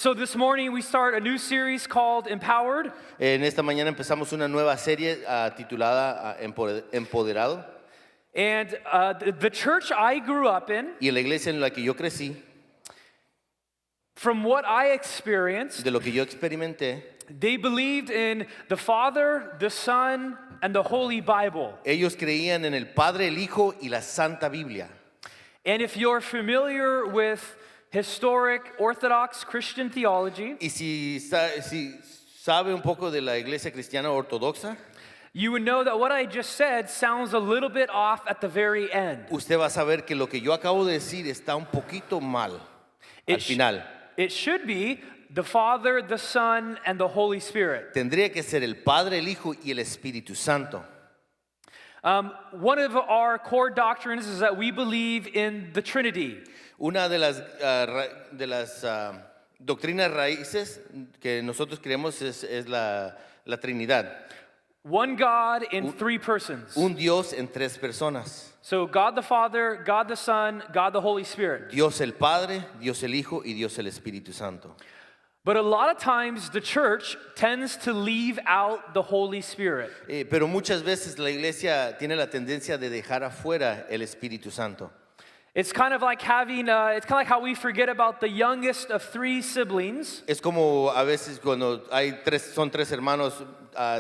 So this morning we start a new series called Empowered. En esta mañana empezamos una nueva serie titulada Empoderado. And the church I grew up in, Y en la iglesia en la que yo crecí, from what I experienced, de lo que yo experimenté, they believed in the Father, the Son, and the Holy Bible. ellos creían en el Padre, el Hijo y la Santa Biblia. And if you're familiar with historic Orthodox Christian theology, Y si sabe un poco de la iglesia cristiana ortodoxa, you would know that what I just said sounds a little bit off at the very end. usted va a saber que lo que yo acabo de decir está un poquito mal al final. It should be the Father, the Son, and the Holy Spirit. Tendría que ser el Padre, el Hijo y el Espíritu Santo. One of our core doctrines is that we believe in the Trinity. Una de las doctrinas raíces que nosotros creemos es la Trinidad. One God in three persons. Un Dios en tres personas. So God the Father, God the Son, God the Holy Spirit. Dios el Padre, Dios el Hijo y Dios el Espíritu Santo. But a lot of times the church tends to leave out the Holy Spirit. Pero muchas veces la iglesia tiene la tendencia de dejar afuera el Espíritu Santo. It's kind of like how we forget about the youngest of three siblings. Es como a veces cuando son tres hermanos,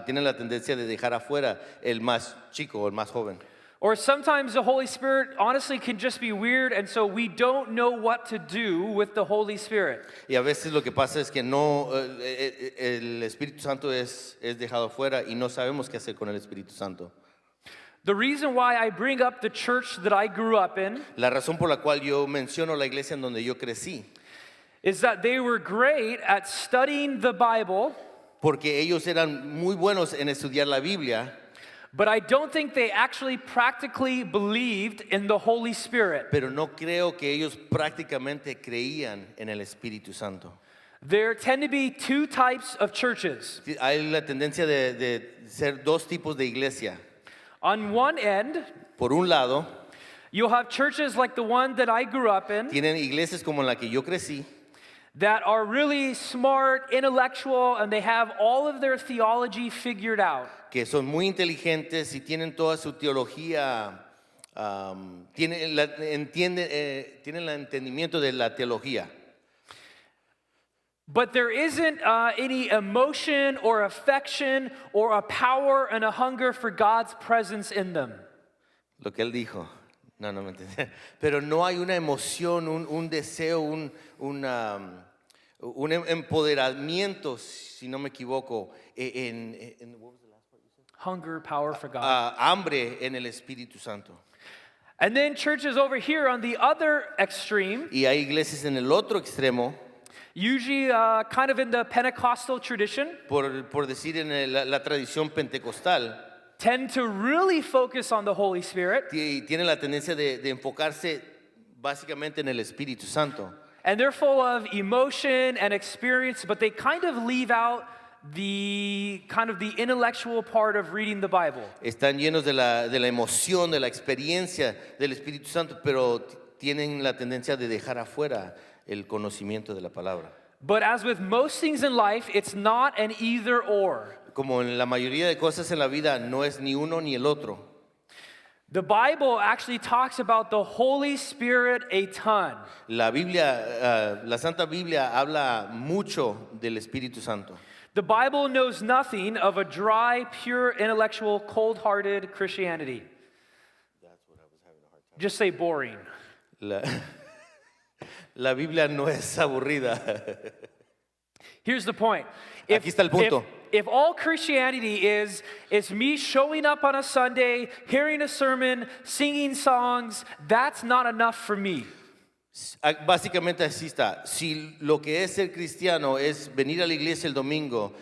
tienen la tendencia de dejar afuera el más chico o el más joven. Or sometimes the Holy Spirit honestly can just be weird, and so we don't know what to do with the Holy Spirit. Y a veces lo que pasa es que no, el Espíritu Santo es dejado afuera y no sabemos qué hacer con el Espíritu Santo. The reason why I bring up the church that I grew up in La razón por la cual yo menciono la iglesia en donde yo crecí, is that they were great at studying the Bible, porque ellos eran muy buenos en estudiar la Biblia, but I don't think they actually practically believed in the Holy Spirit. pero no creo que ellos prácticamente creían en el Espíritu Santo. There tend to be two types of churches. Hay la tendencia de ser dos tipos de iglesia. On one end, Por un lado, you'll have churches like the one that I grew up in tienen iglesias como la que yo crecí, that are really smart, intellectual, and they have all of their theology figured out. que son muy inteligentes y tienen toda su teología, tienen el entendimiento de la teología. But there isn't any emotion or affection or a power and a hunger for God's presence in them. Lo que él dijo, no me entendí. Pero no hay una emoción, un deseo, un empoderamiento, si no me equivoco, what was the last part you said? Hunger, power for God. Hambre en el Espíritu Santo. And then churches over here on the other extreme, Y hay iglesias en el otro extremo, usually kind of in the Pentecostal tradition, por decir en la tradición pentecostal, tend to really focus on the Holy Spirit. tienen la tendencia de enfocarse básicamente en el Espíritu Santo. And they're full of emotion and experience, but they kind of leave out the intellectual part of reading the Bible. Están llenos de la emoción, de la experiencia del Espíritu Santo, pero tienen la tendencia de dejar afuera el conocimiento de la palabra. But as with most things in life, it's not an either or. Como en la mayoría de cosas en la vida, no es ni uno ni el otro. The Bible actually talks about the Holy Spirit a ton. La Biblia, la Santa Biblia habla mucho del Espíritu Santo. The Bible knows nothing of a dry, pure, intellectual, cold-hearted Christianity. Just say boring. La Biblia no es aburrida. Here's the point. Aquí está el punto. If all Christianity is me showing up on a Sunday, hearing a sermon, singing songs, that's not enough for me. Básicamente así está. Si lo que es ser cristiano es venir a la iglesia el domingo,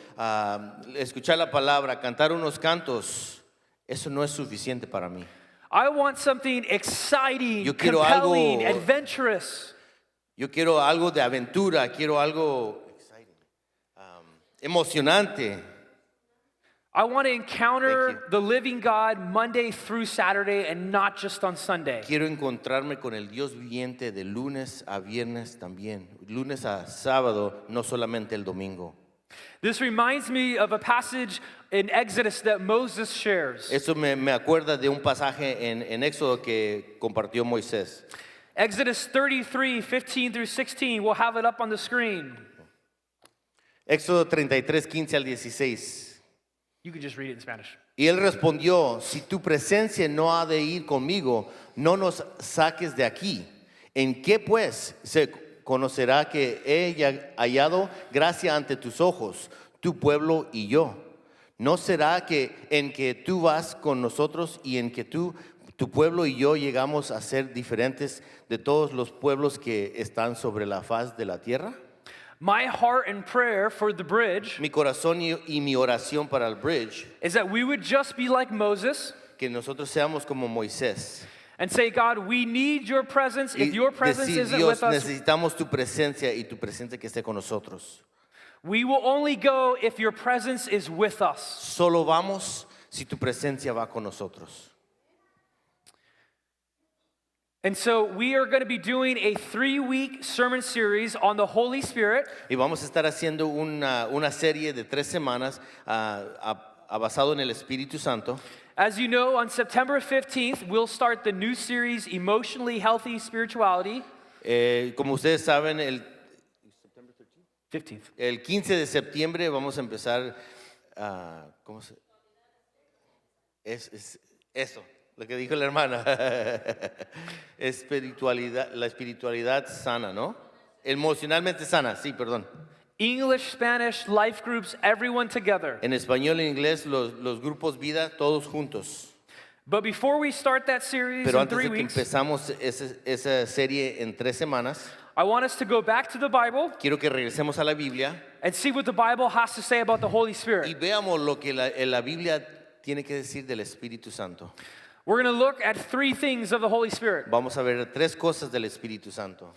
escuchar la palabra, cantar unos cantos, eso no es suficiente para mí. I want something exciting, Yo quiero compelling, algo- adventurous. Yo quiero algo de aventura, quiero algo emocionante. I want to Thank encounter you. the living God Monday through Saturday and not just on Sunday. Quiero encontrarme con el Dios viviente de lunes a viernes también, lunes a sábado, no solamente el domingo. This reminds me of a passage in Exodus that Moses shares. Eso me acuerda de un pasaje en Éxodo que compartió Moisés. Exodus 33, 15 through 16. We'll have it up on the screen. Éxodo 33, 15 al 16. You can just read it in Spanish. Y él respondió, si tu presencia no ha de ir conmigo, no nos saques de aquí. ¿En qué pues se conocerá que he hallado gracia ante tus ojos, tu pueblo y yo? ¿No será que en que tú vas con nosotros y en que tu pueblo y yo llegamos a ser diferentes de todos los pueblos que están sobre la faz de la tierra? My heart and prayer for the bridge Mi corazón y mi oración para el bridge, is that we would just be like Moses que nosotros seamos como Moisés. and say, God, we need your presence. Y If your presence decir, isn't Dios, with us, necesitamos tu presencia y tu presencia que esté con nosotros. we will only go if your presence is with us. Solo vamos si tu presencia va con nosotros. And so we are going to be doing a 3-week sermon series on the Holy Spirit. Y vamos a estar haciendo una serie de 3 semanas basado en el Espíritu Santo. As you know, on September 15th, we'll start the new series, Emotionally Healthy Spirituality. Como ustedes saben, 15th. el 15 de septiembre vamos a empezar, ¿cómo se? Es eso, lo que dijo la hermana. Espiritualidad, la espiritualidad sana, ¿no? Emocionalmente sana, sí, perdón. English, Spanish, life groups, everyone together. En español e inglés, los grupos vida, todos juntos. But before we start that series Pero in antes 3 de que weeks, empezamos esa serie en 3 semanas, I want us to go back to the Bible quiero que regresemos a la Biblia and see what the Bible has to say about the Holy y Spirit. veamos lo que la Biblia tiene que decir del Espíritu Santo. We're going to look at 3 things of the Holy Spirit: Vamos a ver 3 cosas del Espíritu Santo.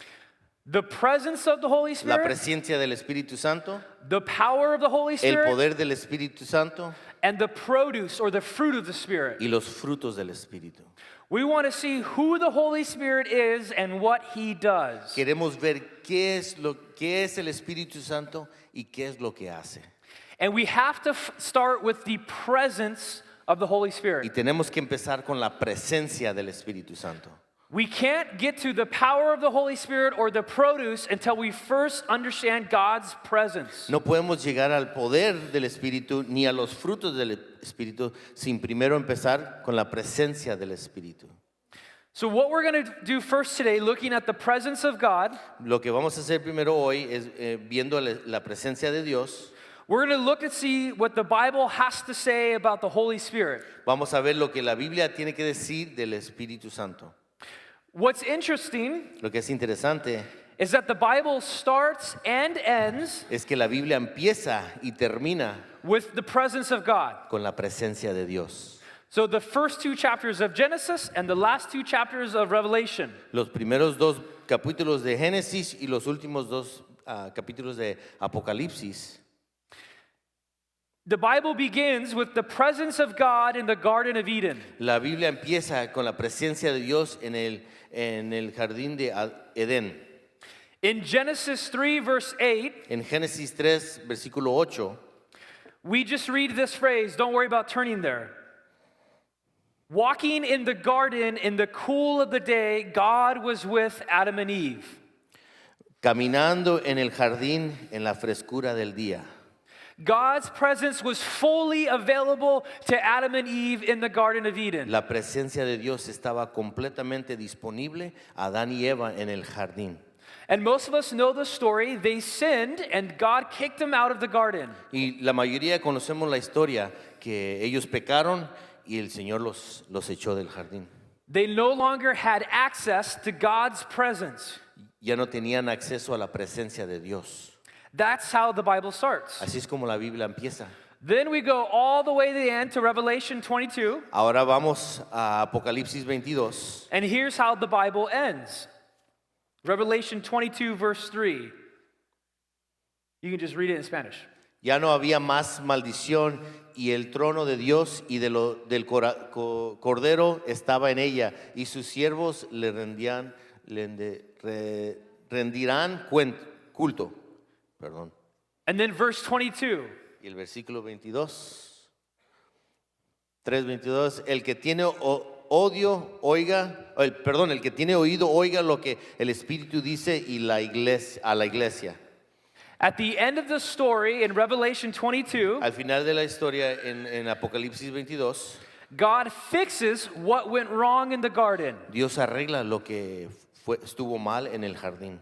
the presence of the Holy La Spirit, presencia del Espíritu Santo, the power of the Holy el Spirit, poder del Espíritu Santo and the produce or the fruit of the Spirit. y los frutos del Espíritu. We want to see who the Holy Spirit is and what he does. Queremos ver qué es el Espíritu Santo y qué es lo que hace. And we have to start with the presence of the Holy Y Spirit. tenemos que empezar con la presencia del Espíritu Santo. We can't get to the power of the Holy Spirit or the produce until we first understand God's presence. No podemos llegar al poder del Espíritu ni a los frutos del Espíritu sin primero empezar con la presencia del Espíritu. So what we're going to do first today, looking at the presence of God, Lo que vamos a hacer primero hoy es viendo la presencia de Dios. we're going to look and see what the Bible has to say about the Holy Spirit. Vamos a ver lo que la Biblia tiene que decir del Espíritu Santo. What's interesting Lo que es interesante is that the Bible starts and ends es que la Biblia empieza y termina with the presence of God. con la presencia de Dios. So the first 2 chapters of Genesis and the last 2 chapters of Revelation, Los primeros 2 capítulos de Génesis y los últimos 2 capítulos de Apocalipsis. the Bible begins with the presence of God in the Garden of Eden. La Biblia empieza con la presencia de Dios en el jardín de Edén. In Genesis 3, verse 8, En Génesis 3, versículo 8, we just read this phrase. Don't worry about turning there. Walking in the garden in the cool of the day, God was with Adam and Eve. caminando en el jardín en la frescura del día. God's presence was fully available to Adam and Eve in the Garden of Eden. La presencia de Dios estaba completamente disponible a Adán y Eva en el jardín. And most of us know the story. They sinned and God kicked them out of the garden. Y la mayoría conocemos la historia que ellos pecaron y el Señor los echó del jardín. They no longer had access to God's presence. Ya no tenían acceso a la presencia de Dios. That's how the Bible starts. Así es como la Biblia empieza. Then we go all the way to the end to Revelation 22. Ahora vamos a Apocalipsis 22. And here's how the Bible ends. Revelation 22, verse 3. You can just read it in Spanish. Ya no había más maldición y el trono de Dios y del Cordero estaba en ella y sus siervos rendirán culto. Perdón. And then verse 22. Y el versículo 22, 3:22, el que tiene odio, oiga, el que tiene oído, oiga lo que el Espíritu dice y a la iglesia. At the end of the story in Revelation 22, Al final de la historia en Apocalipsis 22, God fixes what went wrong in the garden. Dios arregla lo que estuvo mal en el jardín.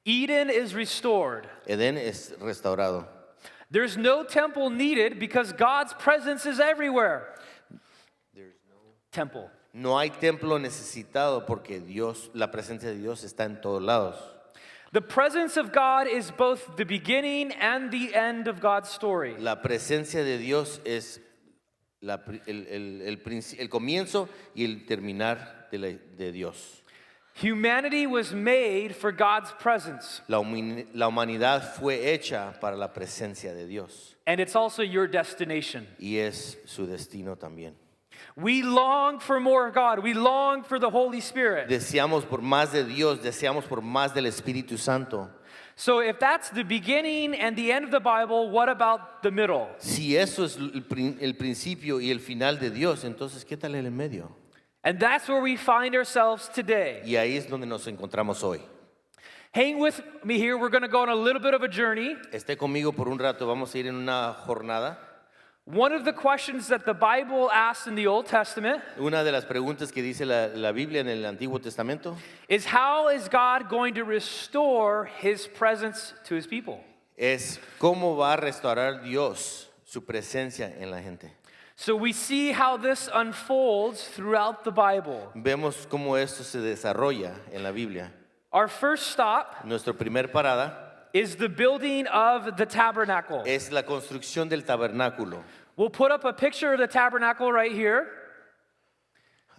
Eden is restored. Edén es restaurado. There's no temple needed because God's presence is everywhere. Temple. No hay templo necesitado porque la presencia de Dios está en todos lados. The presence of God is both the beginning and the end of God's story. La presencia de Dios es el comienzo y el terminar de Dios. Humanity was made for God's presence, La humanidad fue hecha para la presencia de Dios and it's also your destination. y es su destino también. We long for more of God. We long for the Holy Spirit. Deseamos por más de Dios, deseamos por más del Espíritu Santo. So if that's the beginning and the end of the Bible, what about the middle? Si eso es el principio y el final de Dios, entonces ¿qué tal el medio? And that's where we find ourselves today. Y ahí es donde nos encontramos hoy. Hang with me here. We're going to go on a little bit of a journey. Esté conmigo por un rato, vamos a ir en una jornada. One of the questions that the Bible asks in the Old Testament Una de las preguntas que dice la Biblia en el Antiguo Testamento is how is God going to restore his presence to his people? es cómo va a restaurar Dios su presencia en la gente. So we see how this unfolds throughout the Bible. Vemos cómo esto se desarrolla en la Biblia. Our first stop Nuestra primer parada is the building of the tabernacle. es la construcción del tabernáculo. We'll put up a picture of the tabernacle right here.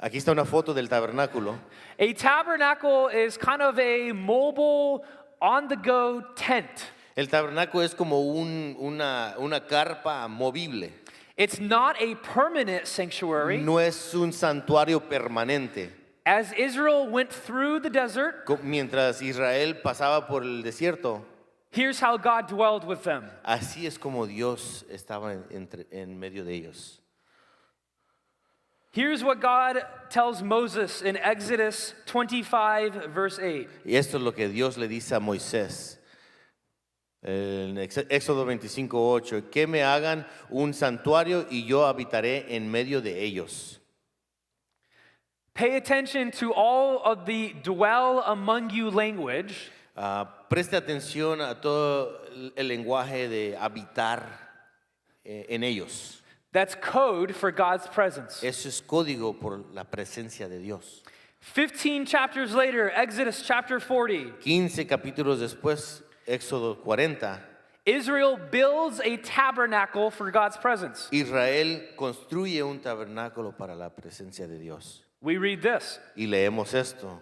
Aquí está una foto del tabernáculo. A tabernacle is kind of a mobile, on-the-go tent. El tabernáculo es como una carpa movible. It's not a permanent sanctuary. No es un santuario permanente. As Israel went through the desert, Mientras Israel pasaba por el desierto, here's how God dwelled with them. así es como Dios estaba en medio de ellos. Here's what God tells Moses in Exodus 25, verse 8. Y esto es lo que Dios le dice a Moisés. En Éxodo 25:8, que me hagan un santuario y yo habitaré en medio de ellos. Pay attention to all of the dwell among you language. Preste atención a todo el lenguaje de habitar en ellos. That's code for God's presence. Eso es código por la presencia de Dios. 15 chapters later, Exodus chapter 40, 15 capítulos después, Éxodo 40, Israel builds a tabernacle for God's presence. Israel construye un tabernáculo para la presencia de Dios. We read this. Y leemos esto.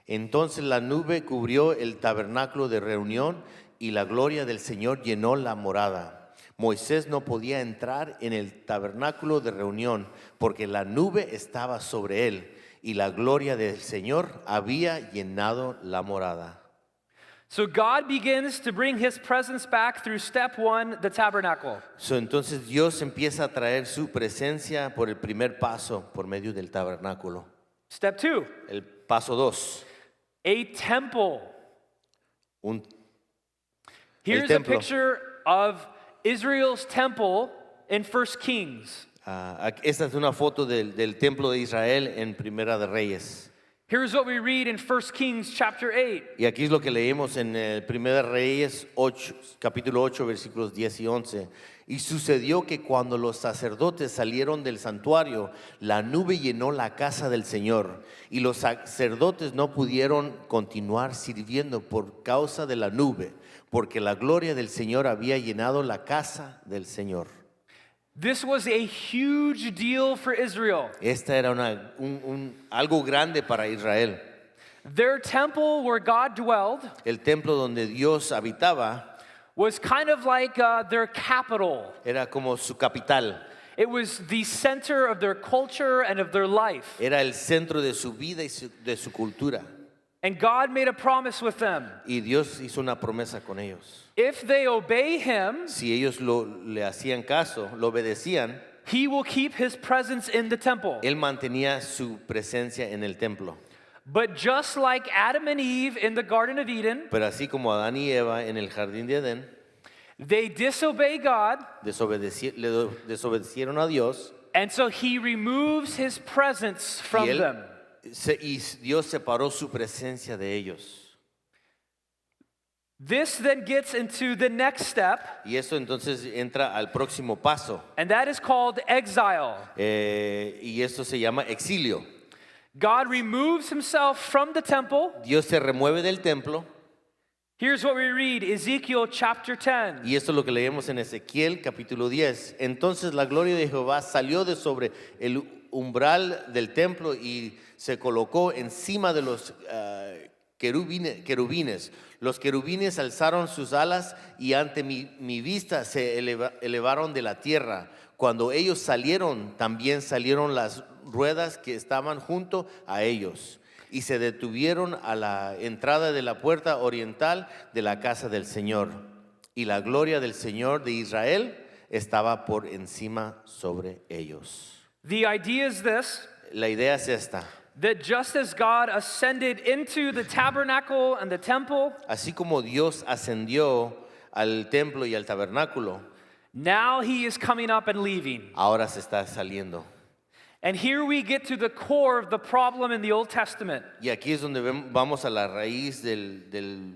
Entonces la nube cubrió el tabernáculo de reunión y la gloria del Señor llenó la morada. Moisés no podía entrar en el tabernáculo de reunión porque la nube estaba sobre él y la gloria del Señor había llenado la morada. So God begins to bring his presence back through step 1, the tabernacle. Entonces Dios empieza a traer su presencia por el primer paso por medio del tabernáculo. Step 2, El paso 2, a temple. Here's a templo. picture of Israel's temple in 1 Kings. Esta es una foto del templo de Israel en Primera de Reyes. Here's what we read in 1 Kings chapter 8. Y aquí es lo que leímos en Primera de Reyes 8, capítulo 8, versículos 10 y 11. Y sucedió que cuando los sacerdotes salieron del santuario, la nube llenó la casa del Señor, y los sacerdotes no pudieron continuar sirviendo por causa de la nube, porque la gloria del Señor había llenado la casa del Señor. This was a huge deal for Israel. Esta era algo grande para Israel. Their temple where God dwelled El templo donde Dios habitaba was kind of like their capital. Era como su capital. It was the center of their culture and of their life. Era el centro de su vida y de su cultura. And God made a promise with them. Y Dios hizo una promesa con ellos. If they obey him, Si ellos le hacían caso, lo obedecían, he will keep his presence in the temple. Él mantenía su presencia en el templo. But just like Adam and Eve in the Garden of Eden, Pero así como Adán y Eva en el jardín de Edén they disobey God, le desobedecieron a Dios, and so he removes his presence from y, them. y Dios separó su presencia de ellos. This then gets into the next step, Y esto entonces entra al próximo paso. and that is called exile. Y esto se llama exilio. God removes himself from the temple. Dios se remueve del templo. Here's what we read, Ezekiel chapter 10. Y esto es lo que leemos en Ezequiel capítulo 10. Entonces la gloria de Jehová salió de sobre el umbral del templo y se colocó encima de los querubines. Los querubines alzaron sus alas y ante mi vista se elevaron de la tierra. Cuando ellos salieron, también salieron las ruedas que estaban junto a ellos y se detuvieron a la entrada de la puerta oriental de la casa del Señor. Y la gloria del Señor de Israel estaba por encima sobre ellos. The idea is this, La idea es esta. that just as God ascended into the tabernacle and the temple, Así como Dios ascendió al templo y al tabernáculo, now he is coming up and leaving. ahora se está saliendo. And here we get to the core of the problem in the Old Testament. Y aquí es donde vamos a la raíz del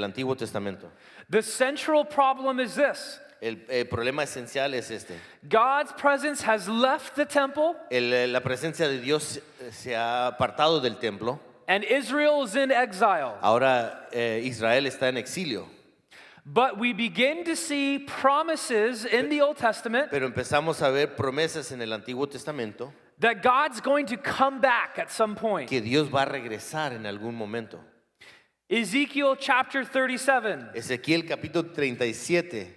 Antiguo Testamento. The central problem is this. El problema esencial es este. God's presence has left the temple, La presencia de Dios se ha apartado del templo. and Israel is in exile. Ahora Israel está en exilio. But we begin to see promises in the Old Testament Pero empezamos a ver promesas en el Antiguo Testamento that God's going to come back at some point. que Dios va a regresar en algún momento. Ezekiel chapter 37. Ezequiel capítulo 37.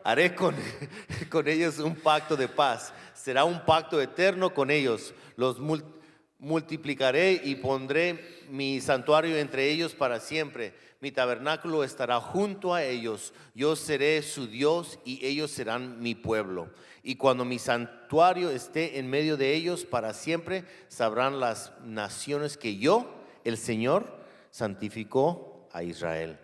Haré con ellos un pacto de paz. Será un pacto eterno con ellos. Los multiplicaré y pondré mi santuario entre ellos para siempre. Mi tabernáculo estará junto a ellos. Yo seré su Dios y ellos serán mi pueblo. Y cuando mi santuario esté en medio de ellos para siempre, sabrán las naciones que yo, el Señor, santificó a Israel.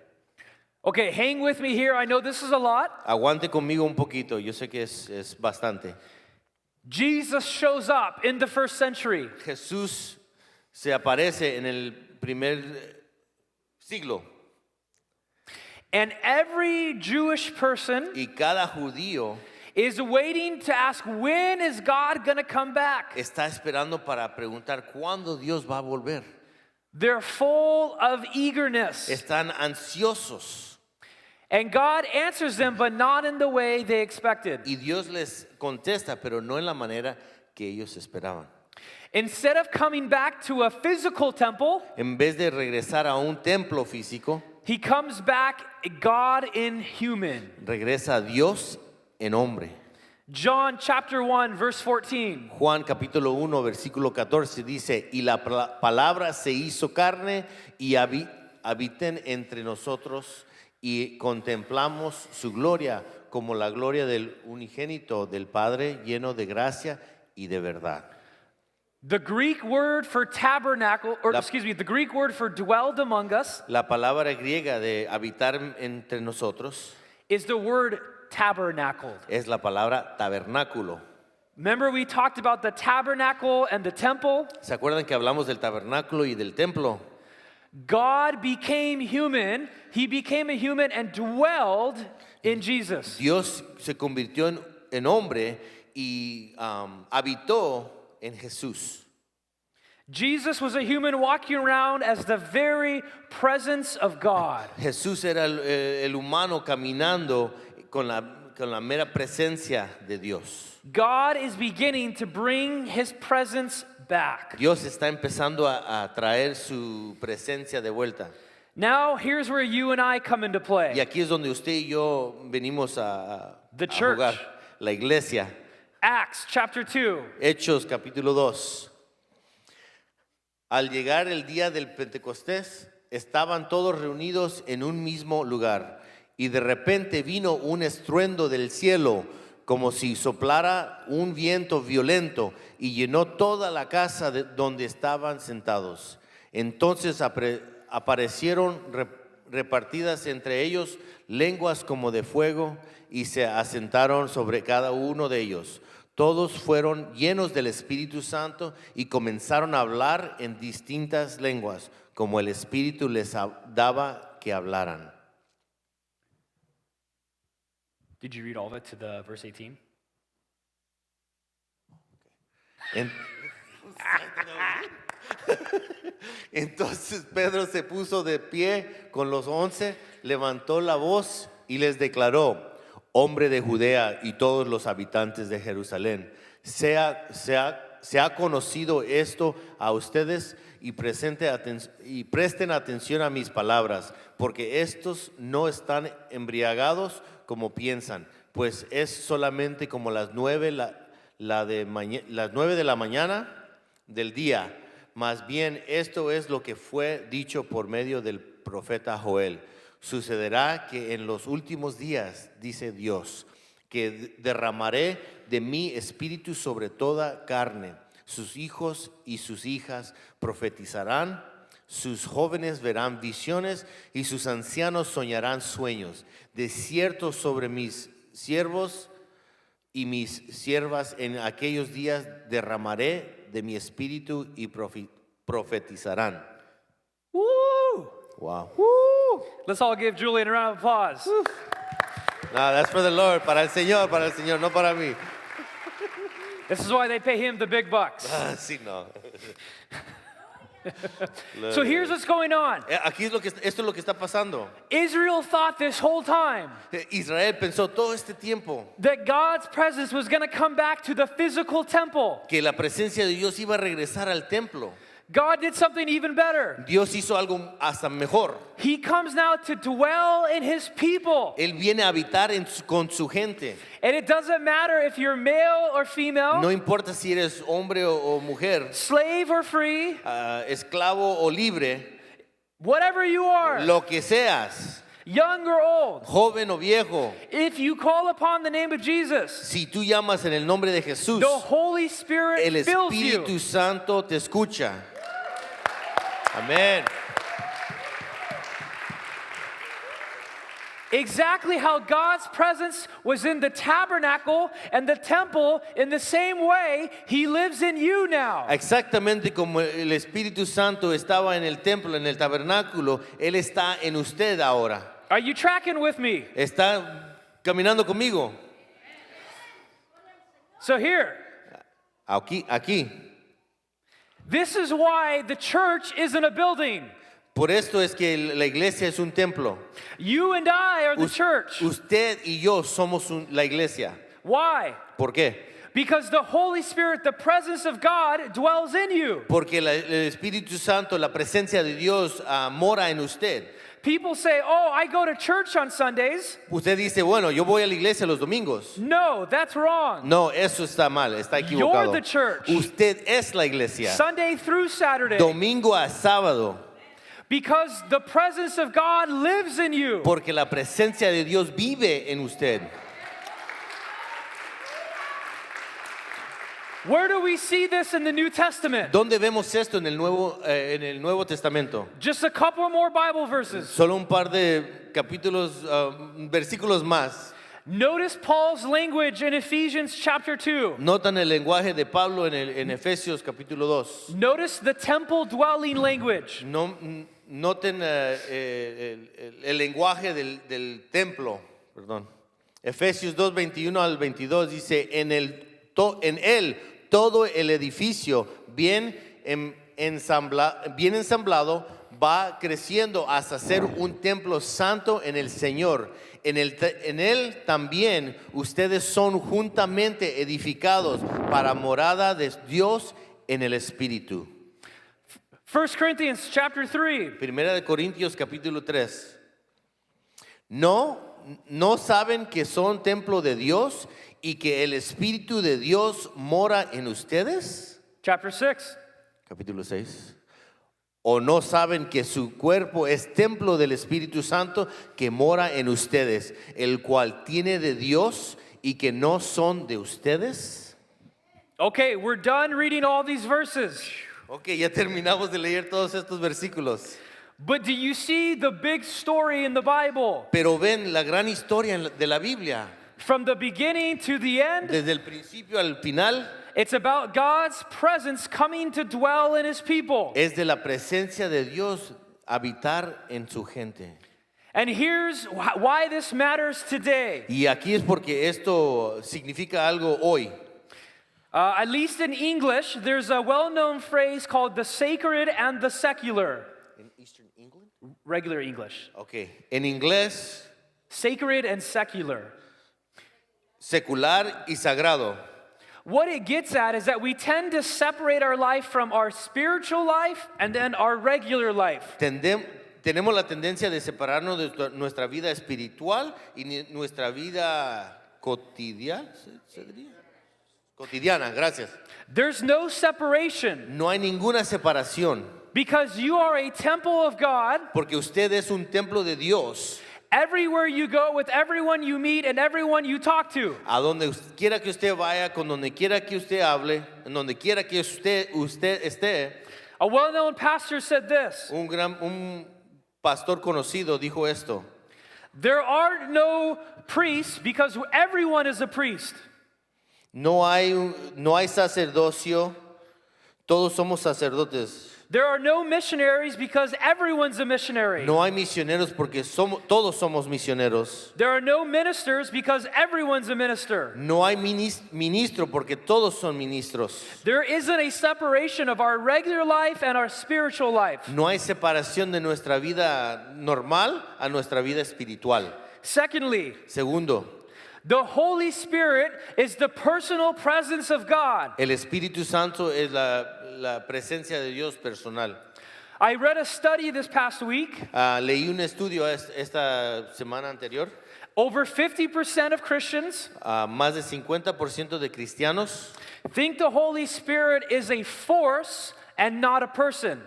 Okay, hang with me here. I know this is a lot. Aguante conmigo un poquito, yo sé que es bastante. Jesus shows up in the first century. Jesús se aparece en el primer siglo And every Jewish person y cada judío is waiting to ask, when is God going to come back? está esperando para preguntar cuándo Dios va a volver. They're full of eagerness. Están ansiosos And God answers them, but not in the way they expected. y Dios les contesta, pero no en la manera que ellos esperaban. Instead of coming back to a physical temple, En vez de regresar a un templo físico, he comes back God in human. regresa a Dios en hombre. John chapter 1 verse 14. Juan capítulo 1 versículo 14 dice, y la palabra se hizo carne y habiten entre nosotros y contemplamos su gloria como la gloria del unigénito del Padre, lleno de gracia y de verdad. The Greek word for tabernacle, the Greek word for dwelled among us La palabra griega de habitar entre nosotros is the word tabernacled. es la palabra tabernáculo. Remember we talked about the tabernacle and the temple? ¿Se acuerdan que hablamos del tabernáculo y del templo? God became human. He became a human and dwelled in Jesus. Dios se convirtió en hombre y habitó en Jesús. Jesus was a human walking around as the very presence of God. Jesús era el humano caminando con la mera presencia de Dios. God is beginning to bring his presence back. Dios está empezando a traer su presencia de vuelta. Now, here's where you and I come into Y play. aquí es donde usted y yo venimos The a church. jugar. La iglesia. Acts chapter 2. Hechos capítulo 2. Al llegar el día del Pentecostés, estaban todos reunidos en un mismo lugar. Y de repente vino un estruendo del cielo, como si soplara un viento violento, y llenó toda la casa donde estaban sentados. Entonces aparecieron repartidas entre ellos lenguas como de fuego, y se asentaron sobre cada uno de ellos. Todos fueron llenos del Espíritu Santo y comenzaron a hablar en distintas lenguas, como el Espíritu les daba que hablaran. Did you read all of it to the verse 18? En- Entonces Pedro se puso de pie con los 11, levantó la voz y les declaró: hombre de Judea y todos los habitantes de Jerusalén, se ha conocido esto a ustedes y presten atención a mis palabras, porque estos no están embriagados como piensan, pues es solamente como las 9 de la mañana del día. Más bien esto es lo que fue dicho por medio del profeta Joel. Sucederá que en los últimos días, dice Dios, que derramaré de mi espíritu sobre toda carne. Sus hijos y sus hijas profetizarán, sus jóvenes verán visiones y sus ancianos soñarán sueños. De cierto, sobre mis siervos y mis siervas en aquellos días derramaré de mi espíritu y profetizarán. Woo! Wow. Woo! Let's all give Julian a round of applause. No, that's for the Lord, para el Señor, no para mí. This is why they pay him the big bucks. Sí, no. So here's what's going on. Aquí esto es lo que está pasando. Israel thought this whole time Israel pensó todo este tiempo that God's presence was going to come back to the physical temple. que la presencia de Dios iba a regresar al templo. God did something even better. Dios hizo algo hasta mejor. He comes now to dwell in his people. Él viene a habitar con su gente. And it doesn't matter if you're male or female, No importa si eres hombre o mujer, slave or free, esclavo o libre, whatever you are, lo que seas, young or old. joven o viejo, If you call upon the name of Jesus, si tú llamas en el nombre de Jesús, the Holy Spirit el fills Espíritu you. Santo te escucha. Amén. Exactly how God's presence was in the tabernacle and the temple, in the same way, He lives in you now. Exactamente como el Espíritu Santo estaba en el templo, en el tabernáculo, Él está en usted ahora. Are you tracking with me? Está caminando conmigo. So here, Aquí. this is why the church isn't a building. Por esto es que la iglesia es un templo. You and I are the church. Usted y yo somos la iglesia. Why? ¿Por qué? Because the Holy Spirit, the presence of God, dwells in you. Porque el Espíritu Santo, la presencia de Dios mora en usted. People say, oh, I go to church on Sundays. Usted dice, bueno, yo voy a la iglesia los domingos. No, that's wrong. No, eso está mal, está equivocado. You're the church. Usted es la iglesia. Sunday through Saturday. Domingo a sábado. Because the presence of God lives in you. Porque la presencia de Dios vive en usted. Where do we see this in the New Testament? ¿Dónde vemos esto en el Nuevo Testamento? Just a couple more Bible verses. Solo un par de capítulos, versículos más. Notice Paul's language in Ephesians chapter 2. Notan el lenguaje de Pablo en Efesios capítulo 2. Notice the temple dwelling language. Noten el lenguaje del templo. Perdón. Efesios 2, 21 al 22 dice, en él todo el edificio bien ensamblado va creciendo hasta ser un templo santo en el Señor. En él también ustedes son juntamente edificados para morada de Dios en el Espíritu. 1 Corinthians chapter 3. Primera de Corintios capítulo 3. No saben que son templo de Dios y que el Espíritu de Dios mora en ustedes. Chapter 6. Capítulo 6. ¿O no saben que su cuerpo es templo del Espíritu Santo que mora en ustedes, el cual tiene de Dios y que no son de ustedes? Okay, we're done reading all these verses. Ok, ya terminamos de leer todos estos versículos. But do you see the big story in the Bible? Pero ven la gran historia de la Biblia. From the beginning to the end, Desde el principio al final it's about God's presence coming to dwell in his people. es de la presencia de Dios habitar en su gente. And here's why this matters today. Y aquí es porque esto significa algo hoy. At least in English, there's a well-known phrase called the sacred and the secular. ¿En Eastern England? Regular English. Ok, en inglés, Sacred and secular. secular y sagrado. What it gets at is that we tend to separate our life from our spiritual life and then our regular life. Tenemos la tendencia de separarnos de nuestra vida espiritual y nuestra vida cotidiana. ¿Se diría? Cotidiana, gracias. There's no separation No hay ninguna separación because you are a temple of God. porque usted es un templo de Dios. Everywhere you go, with everyone you meet and everyone you talk to. A donde quiera que usted vaya, con donde quiera que usted hable, en donde quiera que usted esté. A well-known pastor said this: Un pastor conocido dijo esto. there are no priests because everyone is a priest. No hay sacerdocio, todos somos sacerdotes. There are no missionaries because everyone's a missionary. No hay misioneros porque todos somos misioneros. There are no ministers because everyone's a minister. No hay ministro porque todos son ministros. There isn't a separation of our regular life and our spiritual life. No hay separación de nuestra vida normal a nuestra vida espiritual. Secondly, Segundo, the Holy Spirit is the personal presence of God. el Espíritu Santo es la presencia de Dios personal. I read a study this past week. Leí un estudio esta semana anterior. Over 50% of Christians Más de 50% de cristianos think the Holy Spirit is a force and not a person.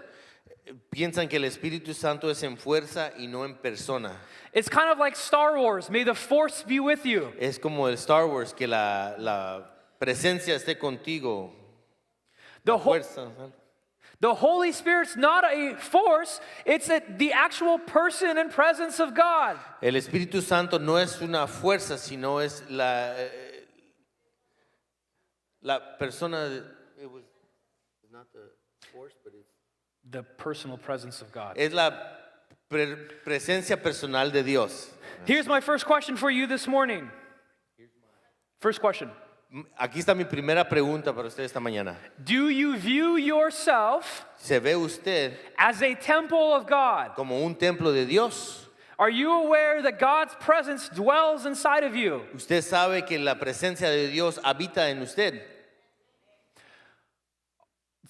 piensan que el Espíritu Santo es en fuerza y no en persona. It's kind of like Star Wars. May the force be with you. Es como el Star Wars, que la presencia esté contigo. The, ho- Fuerza. the Holy Spirit's not a force, it's the actual person and presence of God. El Espíritu Santo no es una fuerza, sino es la persona. It's not the force, but it's The personal presence of God. es la presencia personal de Dios. Here's my first question for you this morning. First question. Aquí está mi primera pregunta para usted esta mañana. Do you view yourself ¿Se ve usted as a temple of God? como un templo de Dios? Are you aware that God's presence dwells inside of you? ¿Usted sabe que la presencia de Dios habita en usted?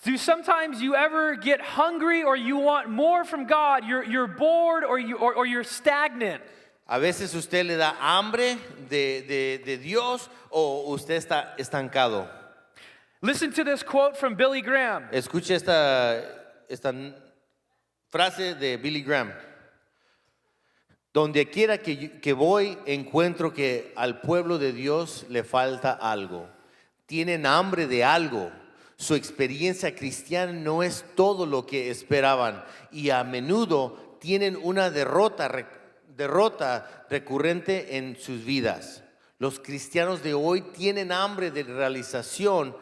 Do sometimes you ever get hungry or you want more from God? You're bored or you're stagnant. A veces usted le da hambre de Dios o usted está estancado. Listen to this quote from Billy Graham. Escuche esta frase de Billy Graham. Donde quiera que voy, encuentro que al pueblo de Dios le falta algo. Tienen hambre de algo. Su experiencia cristiana no es todo lo que esperaban y a menudo tienen una derrota recurrente en sus vidas. Los cristianos de hoy tienen hambre de realización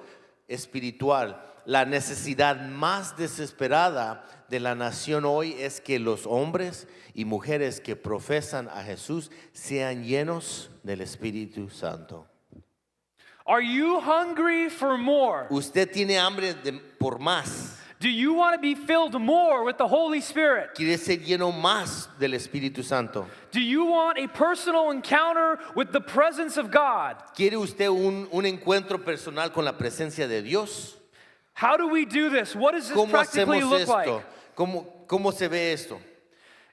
espiritual. La necesidad más desesperada de la nación hoy es que los hombres y mujeres que profesan a Jesús sean llenos del Espíritu Santo. Are you hungry for more? Usted tiene hambre por más. Do you want to be filled more with the Holy Spirit? Quiere ser lleno más del Espíritu Santo. Do you want a personal encounter with the presence of God? ¿Quiere usted un encuentro personal con la presencia de Dios? How do we do this? What does this ¿Cómo practically hacemos look esto? like? ¿Cómo se ve esto?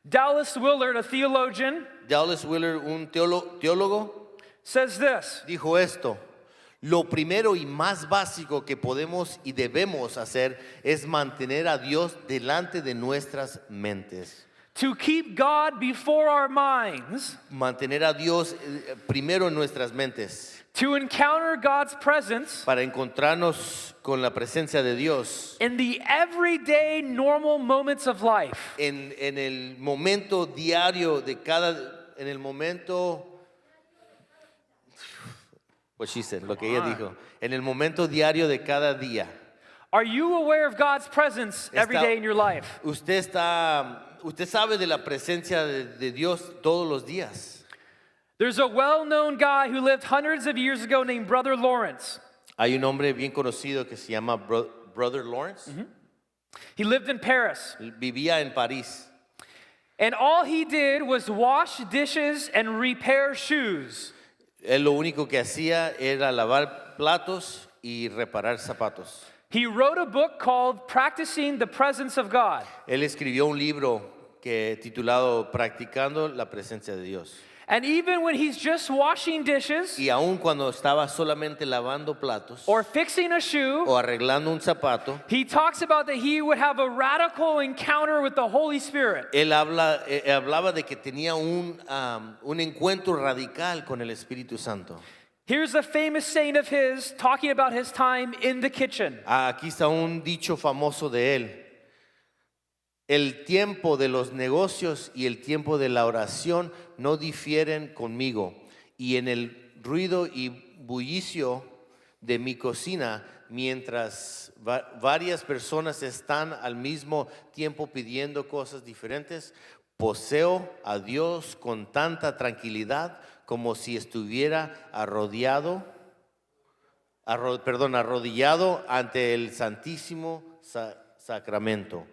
Dallas Willard, a theologian, Dallas Willard, un teólogo, says this. dijo esto: lo primero y más básico que podemos y debemos hacer es mantener a Dios delante de nuestras mentes. To keep God before our minds, Mantener a Dios primero en nuestras mentes, to encounter God's presence para encontrarnos con la presencia de Dios in the everyday normal moments of life. en el momento diario de en el momento, what she said, lo que ella dijo, en el momento diario de cada día. Are you aware of God's presence every day in your life? Usted sabe de la presencia de Dios todos los días. There's a well-known guy who lived hundreds of years ago named Brother Lawrence. Hay un hombre bien conocido que se llama Brother Lawrence. He lived in Paris. Vivía en París. And all he did was wash dishes and repair shoes. Él lo único que hacía era lavar platos y reparar zapatos. He wrote a book called Practicing the Presence of God. Él escribió un libro titulado Practicando la presencia de Dios. And even when he's just washing dishes Y aun cuando estaba solamente lavando platos or fixing a shoe, o arreglando un zapato, he talks about that he would have a radical encounter with the Holy Spirit. él hablaba de que tenía un encuentro radical con el Espíritu Santo. Here's a famous saying of his talking about his time in the kitchen. Aquí está un dicho famoso de él: el tiempo de los negocios y el tiempo de la oración no difieren conmigo, y en el ruido y bullicio de mi cocina, mientras varias personas están al mismo tiempo pidiendo cosas diferentes, poseo a Dios con tanta tranquilidad como si estuviera arrodillado ante el Santísimo Sacramento.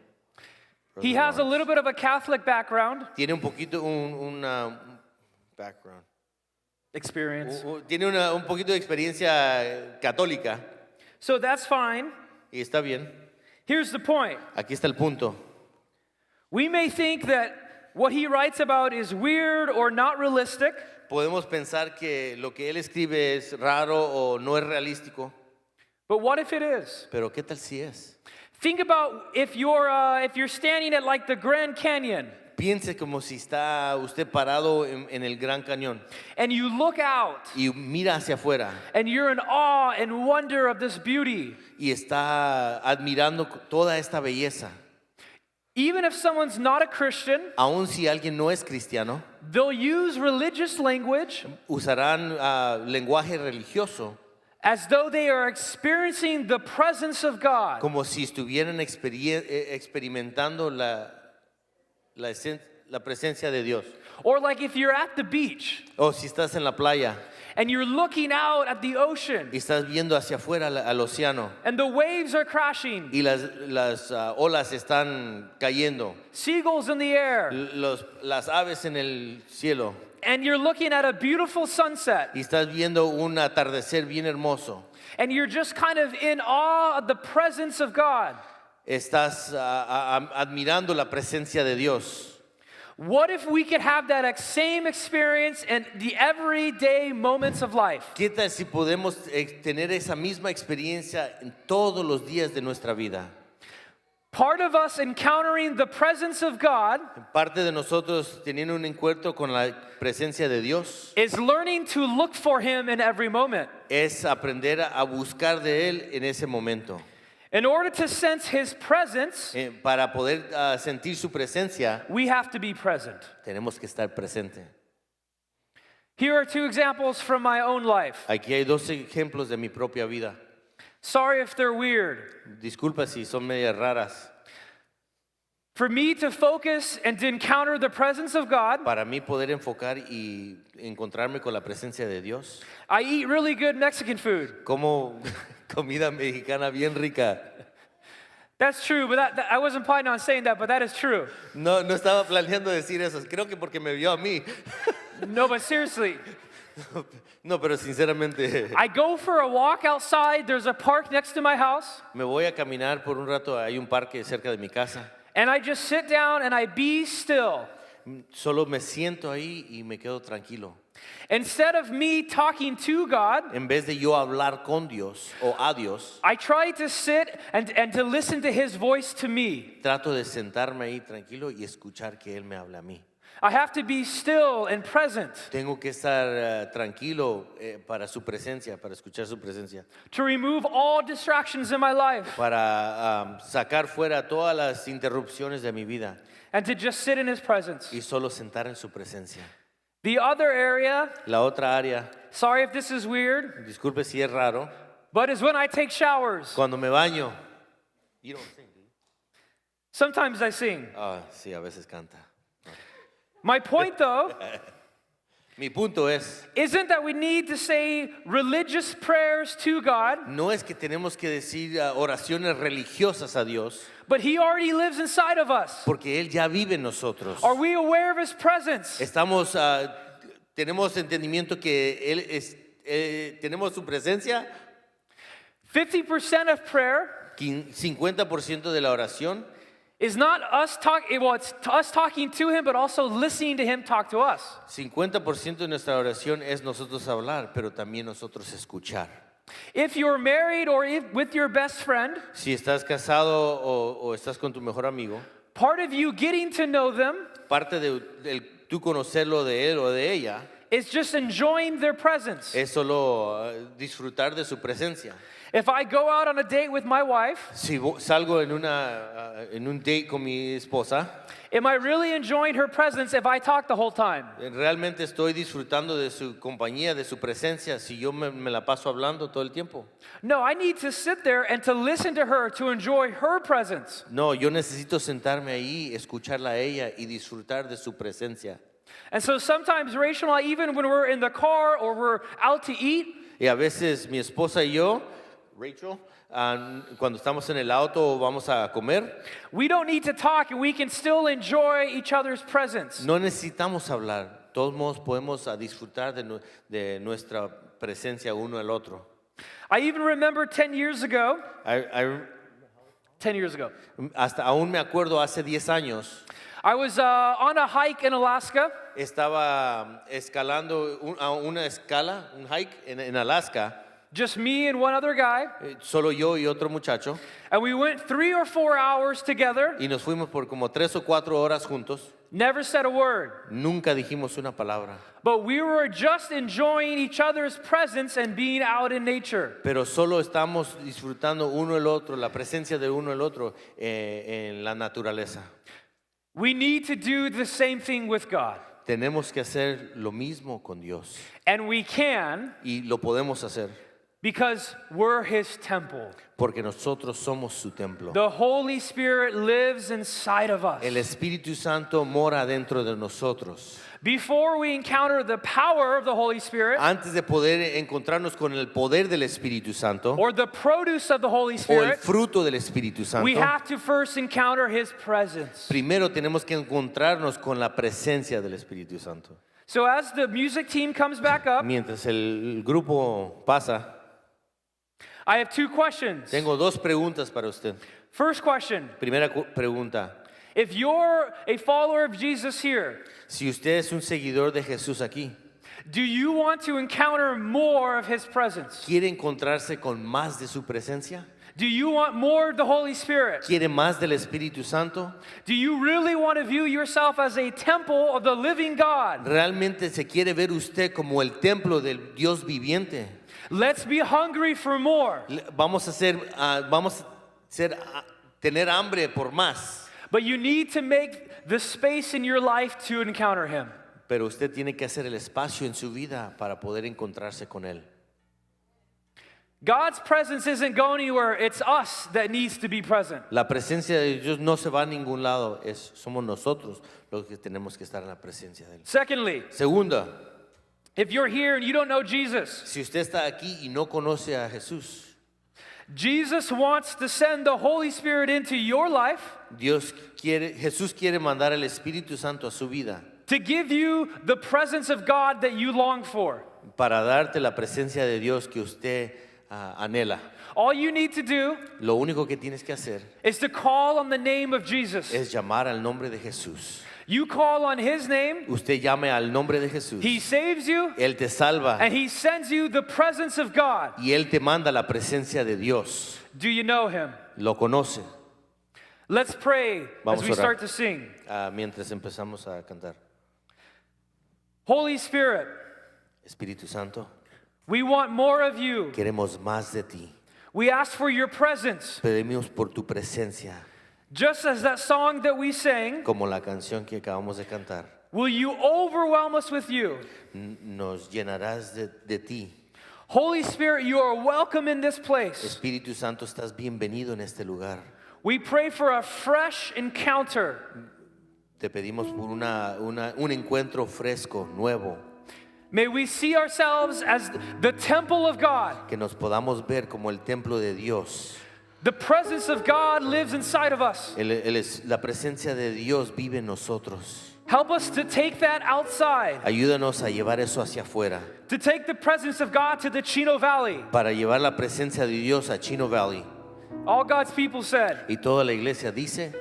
He has a little bit of a Catholic background, Tiene un poquito un background. experience. Tiene un poquito de experiencia católica So that's fine. y está bien. Here's the point. Aquí está el punto. We may think that what he writes about is weird or not realistic, Podemos pensar que lo que él escribe es raro o no es realístico, but what if it is? pero ¿qué tal si es? Think about if you're standing at like the Grand Canyon Piense como si está usted parado en el Gran Cañón and you look out y mira hacia afuera and you're in awe and wonder of this beauty. y está admirando toda esta belleza. Even if someone's not a Christian, Aun si alguien no es cristiano, they'll use religious language usarán lenguaje religioso as though they are experiencing the presence of God. como si estuvieran experimentando la presencia de Dios. Or like if you're at the beach O si estás en la playa and you're looking out at the ocean y estás viendo hacia afuera al océano and the waves are crashing, y las olas están cayendo, seagulls in the air, las aves en el cielo, and you're looking at a beautiful sunset, y estás viendo un atardecer bien hermoso, and you're just kind of in awe of the presence of God. estás admirando la presencia de Dios. What if we could have that same experience in the everyday moments of life? ¿Qué tal si podemos tener esa misma experiencia en todos los días de nuestra vida? Part of us encountering the presence of God Parte de nosotros teniendo un encuentro con la presencia de Dios is learning to look for Him in every moment. es aprender a buscar de Él en ese momento. In order to sense His presence, Para poder sentir su presencia, we have to be present. tenemos que estar presente. Here are two examples from my own life. Aquí hay dos ejemplos de mi propia vida. Sorry if they're weird. Disculpa si son medias raras. For me to focus and to encounter the presence of God, Para mí poder enfocar y encontrarme con la presencia de Dios, I eat really good Mexican food. como comida mexicana bien rica. That's true, but I wasn't planning on saying that, but that is true. No estaba planeando decir eso. Creo que porque me vio a mí. No, but seriously, No, pero sinceramente, I go for a walk outside. There's a park next to my house. me voy a caminar por un rato. Hay un parque cerca de mi casa. And I just sit down and I be still. Solo me siento ahí y me quedo tranquilo. Instead of me talking to God, En vez de yo hablar con Dios o a Dios, I try to sit and to listen to His voice to me. trato de sentarme ahí tranquilo y escuchar que Él me habla a mí. I have to be still and present Tengo que estar tranquilo para su presencia, para escuchar su presencia, to remove all distractions in my life para sacar fuera todas las interrupciones de mi vida and to just sit in His presence. y solo sentar en su presencia. The other area, La otra área, sorry if this is weird, disculpe si es raro, but is when I take showers. cuando me baño. You don't sing, do you? Sometimes I sing. Ah, sí, a veces canta. My point, though, Mi punto es, isn't that we need to say religious prayers to God, no es que tenemos que decir oraciones religiosas a Dios, but He already lives inside of us. porque Él ya vive en nosotros. Are we aware of His presence? Tenemos entendimiento que Él es, tenemos su presencia. 50% of prayer 50% de la oración is not us talking, well, it's us talking to Him, but also listening to Him talk to us. 50% de nuestra oración es nosotros hablar, pero también nosotros escuchar. If you're married or if with your best friend, Si estás casado o estás con tu mejor amigo, part of you getting to know them parte de tú conocerlo de él o de ella is just enjoying their presence. es solo disfrutar de su presencia. If I go out on a date with my wife, Si salgo en un date con mi esposa, am I really enjoying her presence if I talk the whole time? realmente estoy disfrutando de su compañía, de su presencia, si yo me la paso hablando todo el tiempo. No, I need to sit there and to listen to her to enjoy her presence. No, yo necesito sentarme ahí, escucharla a ella y disfrutar de su presencia. And so sometimes Rachel and I, even when we're in the car or we're out to eat, Y a veces mi esposa y yo, Rachel, cuando estamos en el auto o vamos a comer, we don't need to talk and we can still enjoy each other's presence. no necesitamos hablar. De todos modos podemos disfrutar de nuestra presencia uno al otro. I even remember 10 years ago, I- 10 years ago, hasta aún me acuerdo hace 10 años, I was on a hike in Alaska. estaba escalando a una escala, un hike en Alaska, Just me and one other guy. solo yo y otro muchacho, And we went 3 or 4 hours together, y nos fuimos por como 3 o 4 horas juntos. never said a word. Nunca dijimos una palabra, But we were just enjoying each other's presence and being out in nature. pero solo estamos disfrutando uno el otro, la presencia de uno el otro en la naturaleza. We need to do the same thing with God. Tenemos que hacer lo mismo con Dios And we can y lo podemos hacer because we're His temple. porque nosotros somos su templo. The Holy Spirit lives inside of us. El Espíritu Santo mora dentro de nosotros. Before we encounter the power of the Holy Spirit Antes de poder encontrarnos con el poder del Espíritu Santo or the produce of the Holy o el Spirit, fruto del Espíritu Santo, we have to first encounter His presence. primero tenemos que encontrarnos con la presencia del Espíritu Santo. So as the music team comes back up, Mientras el grupo pasa, I have 2 questions. tengo 2 preguntas para usted. First question, Primera pregunta, if you're a follower of Jesus here, si usted es un seguidor de Jesús aquí, do you want to encounter more of His presence? ¿quiere encontrarse con más de su presencia? Do you want more of the Holy Spirit? ¿Quiere más del Espíritu Santo? Do you really want to view yourself as a temple of the living God? ¿Realmente se quiere ver usted como el templo del Dios viviente? Let's be hungry for more. Vamos a tener hambre por más, But you need to make the space in your life to encounter Him. pero usted tiene que hacer el espacio en su vida para poder encontrarse con Él. God's presence isn't going anywhere. It's us that needs to be present. La presencia de Dios no se va a ningún lado, somos nosotros los que tenemos que estar en la presencia de Él. Secondly, Segunda, if you're here and you don't know Jesus, si usted está aquí y no conoce a Jesús, Jesus wants to send the Holy Spirit into your life Jesús quiere mandar el Espíritu Santo a su vida, to give you the presence of God that you long for. para darte la presencia de Dios que usted anhela. All you need to do Lo único que tienes que hacer is to call on the name of Jesus. es llamar al nombre de Jesús. You call on his name, Usted llame al nombre de Jesús. he saves you, Él te salva and he sends you the presence of God. y Él te manda la presencia de Dios. Do you know him? Lo conoce. Let's pray Vamos as a we orar. start to sing. Mientras empezamos a cantar. Holy Spirit, Espíritu Santo, we want more of you. queremos más de ti. We ask for your presence. Pedimos por tu presencia, Just as that song that we sang, como la canción que acabamos de cantar. will you overwhelm us with you? Nos llenarás de ti. Holy Spirit, you are welcome in this place. Espíritu Santo, estás bienvenido en este lugar. We pray for a fresh encounter. Te pedimos por un encuentro fresco, nuevo, May we see ourselves as the temple of God. que nos podamos ver como el templo de Dios. The presence of God lives inside of us. La presencia de Dios vive en nosotros. Help us to take that outside, Ayúdanos a llevar eso hacia afuera, to take the presence of God to the Chino Valley. para llevar la presencia de Dios a Chino Valley. All God's people said, Y toda la iglesia dice,